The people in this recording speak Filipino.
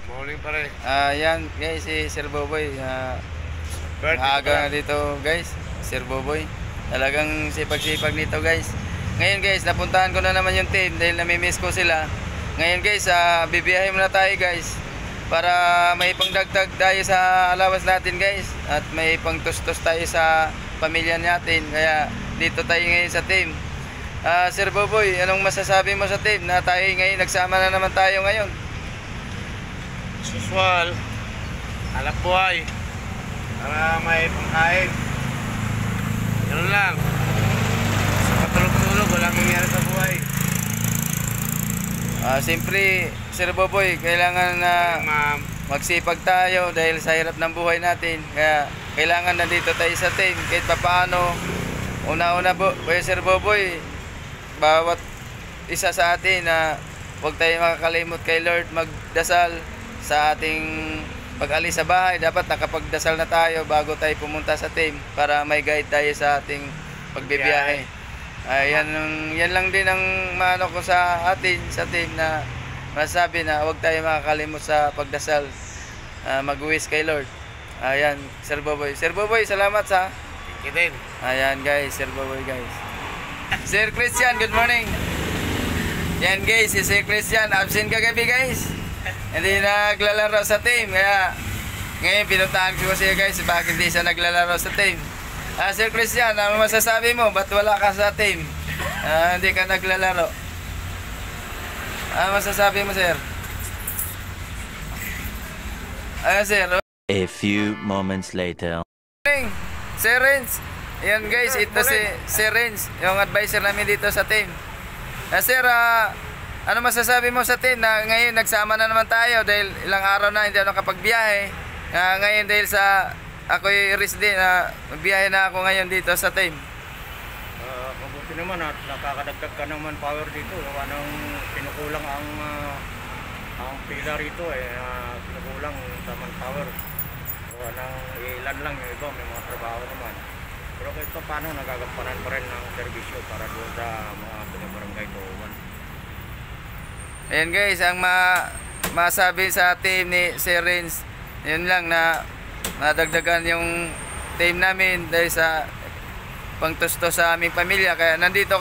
Morning pare. Yan guys, si Sir Boboy. Birthday Aga pala. na dito guys, Sir Boboy. Talagang sipag-sipag nito guys. Ngayon guys, napuntahan ko na naman yung team dahil namimiss ko sila. Ngayon guys, bibiyahe muna tayo guys. Para may pangdagdag tayo sa allowance natin guys. At may pangtustos tayo sa pamilya natin. Kaya dito tayo ngayon sa team. Sir Boboy, anong masasabi mo sa team na tayo ngayon, nagsama na naman tayo ngayon? Usual. Anak buhay. Para may pangkain. Ganun lang. Sa patulog-tulog, walang nangyari sa buhay. Siyempre, Sir Boboy, kailangan na Ma'am. magsipag tayo dahil sa hirap ng buhay natin. Kaya kailangan nandito tayo sa team kahit papaano. Una-una po, Sir Boboy, bawat isa sa atin na huwag tayo makakalimot kay Lord magdasal sa ating pag-alis sa bahay. Dapat nakapagdasal na tayo bago tayo pumunta sa team para may guide tayo sa ating pagbibiyahe. Yan lang din ang maano ko sa atin sa team na masabi na huwag tayo makakalimot sa pagdasal, mag-wish kay Lord. Ayan, Sir Boboy. Sir Boboy, salamat sa. Thank you din. Ayan guys, Sir Boboy guys. Sir Christian, good morning. Yan guys, si Sir Christian, absent kagabi guys. Hindi naglalaro sa team. Kaya ngayon pinuntahan ko siya guys, bakit hindi siya naglalaro sa team. Sir Christian, ano masasabi mo? Ba't wala ka sa team? Hindi ka naglalaro. Ano masasabi mo, sir? Sir. A few moments later. Morning, Sir Renz. Ayan guys, ito si Sir Renz, yung advisor namin dito sa team. Sir, ano masasabi mo sa team na ngayon nagsama na naman tayo dahil ilang araw na hindi ako nakapagbiyahe. Ngayon dahil sa ako'y risk din na magbiyahe na ako ngayon dito sa team. Mabuti naman at nakakadagdag ka naman power dito. Anong pinukulang ang pila rito pinukulang sa manpower. Anong ilan lang yung iba, may mga trabaho naman. Pero kahit pa paano nagagampanan pa rin ng serbisyo para doon sa mga barangay tuwan. Ayan guys, ang masabi sa team ni Sir Renz, yun lang na nadagdagan yung team namin dahil sa pangtusto sa aming pamilya. Kaya nandito